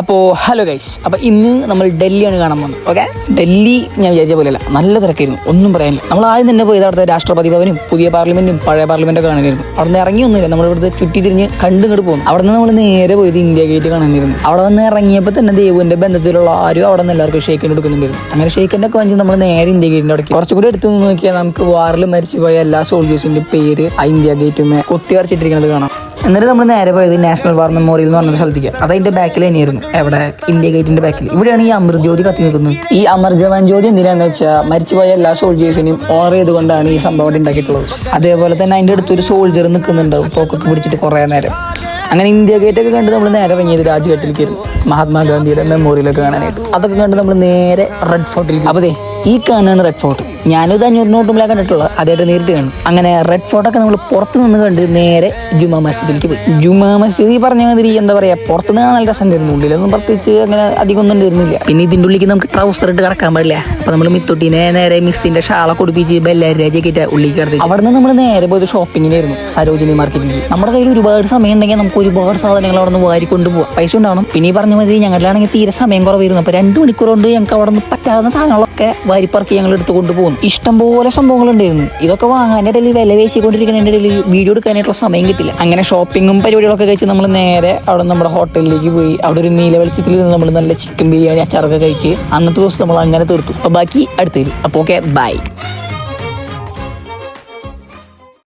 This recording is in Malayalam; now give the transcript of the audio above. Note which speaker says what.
Speaker 1: അപ്പോൾ ഹലോ ഗൈസ്, അപ്പോൾ ഇന്ന് നമ്മൾ ഡൽഹിയാണ് കാണാൻ പോകുന്നത്. ഓക്കെ, ഡൽഹി ഞാൻ വിചാരിച്ച പോലെയല്ല, നല്ല തിരക്കായിരുന്നു, ഒന്നും പറയാനില്ല. നമ്മൾ ആദ്യം തന്നെ പോയത് അവിടുത്തെ രാഷ്ട്രപതി ഭവനും പുതിയ പാർലമെന്റും പഴയ പാർലമെന്റൊക്കെ കാണാനായിരുന്നു. അവിടെ നിന്ന് ഇറങ്ങിയൊന്നുമില്ല, നമ്മൾ ഇവിടുത്തെ ചുറ്റി തിരിഞ്ഞ് കണ്ടിങ്ങോട്ട് പോകുന്നു. അവിടെ നിന്ന് നമ്മൾ നേരെ പോയത് ഇന്ത്യ ഗേറ്റ് കാണാനായിരുന്നു. അവിടെ വന്ന് ഇറങ്ങിയപ്പോൾ തന്നെ ദേവുവിന്റെ ബന്ധത്തിലുള്ള ആരും അവിടെ നിന്ന് എല്ലാവർക്കും ഷേക്കിന് കൊടുക്കുന്നുണ്ടായിരുന്നു. അങ്ങനെ ഷേക്കിന്റെ ഒക്കെ വാങ്ങി നമ്മൾ നേരെ ഇന്ത്യ ഗേറ്റിന്റെ അടക്കി കുറച്ചുകൂടി എടുത്ത് നിന്ന് നോക്കിയാൽ നമുക്ക് വാറിൽ മരിച്ചുപോയ എല്ലാ സോൾജേഴ്സിന്റെ പേര് ആ ഇന്ത്യ ഗേറ്റുമേ കൊത്തി വരച്ചിട്ടിരിക്കുന്നത് കാണാം. എന്നിട്ട് നമ്മൾ നേരെ പോയത് നാഷണൽ വാർ മെമ്മോറിയൽ എന്ന് പറഞ്ഞൊരു സ്ഥലത്തേക്ക്. അത് അതിന്റെ ബാക്കിൽ തന്നെയായിരുന്നു, എവിടെ ഇന്ത്യ ഗേറ്റിന്റെ ബാക്കിൽ. ഇവിടെയാണ് ഈ അമൃത് ജ്യോതി കത്തി നിൽക്കുന്നത്. ഈ അമർ ജവാൻ ജ്യോതി എന്തിനാണെന്ന് വെച്ചാൽ മരിച്ചുപോയ എല്ലാ സോൾജേഴ്സിനെയും ഓണർ ചെയ്തുകൊണ്ടാണ് ഈ സംഭവം ഉണ്ടാക്കിയിട്ടുള്ളത്. അതേപോലെ തന്നെ അതിന്റെ അടുത്തൊരു സോൾജർ നിൽക്കുന്നുണ്ടാവും തോക്കൊക്കെ പിടിച്ചിട്ട് കുറേ നേരം. അങ്ങനെ ഇന്ത്യ ഗേറ്റൊക്കെ കണ്ട് നമ്മൾ നേരെ ഇറങ്ങിയത് രാജ്ഘട്ടിലേക്കായിരുന്നു, മഹാത്മാഗാന്ധിയുടെ മെമ്മോറിയലൊക്കെ കാണാനായിട്ട്. അതൊക്കെ കണ്ട് നമ്മൾ നേരെ റെഡ് ഫോർട്ടിലേക്ക്. അപ്പോൾ ഈ കാണാണ് റെഡ് ഫോർട്ട്. ഞാനിത് 500 നോട്ടുമ്പിലാണ് കണ്ടിട്ടുള്ളത്, അതായിട്ട് നേരിട്ട് കാണും. അങ്ങനെ റെഡ് ഫോർട്ടൊക്കെ നമ്മൾ പുറത്ത് നിന്ന് കണ്ട് നേരെ ജുമാ മസ്ജിദിലേക്ക് പോയി. ജുമാ മസ്ജിദ് ഈ പറഞ്ഞ മാതിരി എന്താ പറയുക, പുറത്തുനിന്ന് നല്ല രസം ഉണ്ടായിരുന്നു, ഉള്ളിലൊന്നും പ്രത്യേകിച്ച് അങ്ങനെ അധികം ഒന്നും ഉണ്ടായിരുന്നില്ല. പിന്നെ ഇതിൻ്റെ ഉള്ളിലേക്ക് നമുക്ക് ട്രൗസർ ഇട്ട് കിടക്കാൻ പാടില്ല. അപ്പോൾ നമ്മൾ മിത്തൊട്ടീനെ നേരെ മിസ്സിന്റെ ഷാള കുടിപ്പിച്ച് ബെല്ലാരിയൊക്കെ ഉള്ളിൽ കിടത്തി. അവിടെ നിന്ന് നമ്മൾ നേരെ പോയത് ഷോപ്പിങ്ങിനായിരുന്നു, സരോജിനി മാർക്കറ്റിലേക്ക്. നമ്മുടെ കയ്യിൽ ഒരുപാട് സമയം ഉണ്ടെങ്കിൽ നമുക്ക് ഒരുപാട് സാധനങ്ങൾ അവിടെ നിന്ന് വാരിക്കൊണ്ട് പോകാം, പൈസ ഉണ്ടാവണം. പിന്നെ ഈ പറഞ്ഞ മാതിരി ഞങ്ങളിലാണെങ്കിൽ തീരെ സമയം കുറവായിരുന്നു. അപ്പോൾ 2 മണിക്കൂർ കൊണ്ട് ഞങ്ങൾക്ക് അവിടെ നിന്ന് പറ്റാവുന്ന സാധനങ്ങളൊക്കെ വാരിപ്പറക്കി ഞങ്ങൾ എടുത്ത് കൊണ്ടുപോകും. ഇഷ്ടംപോലെ സംഭവങ്ങളുണ്ടായിരുന്നു. ഇതൊക്കെ വാങ്ങാൻ്റെ ഇടയിൽ വില വേശിക്കൊണ്ടിരിക്കുന്നതിൻ്റെ ഇടയിൽ വീഡിയോ എടുക്കാനായിട്ടുള്ള സമയം കിട്ടില്ല. അങ്ങനെ ഷോപ്പിങ്ങും പരിപാടികളൊക്കെ കഴിച്ച് നമ്മൾ നേരെ അവിടെ നമ്മുടെ ഹോട്ടലിലേക്ക് പോയി. അവിടെ ഒരു നീല വെളിച്ചത്തിൽ നിന്ന് നമ്മൾ നല്ല ചിക്കൻ ബിരിയാണി അച്ചാറൊക്കെ കഴിച്ച് അന്നത്തെ ദിവസം നമ്മൾ അങ്ങനെ തീർത്തു. അപ്പോൾ ബാക്കി അടുത്തതിൽ. അപ്പോൾ ഓക്കെ, ബൈ.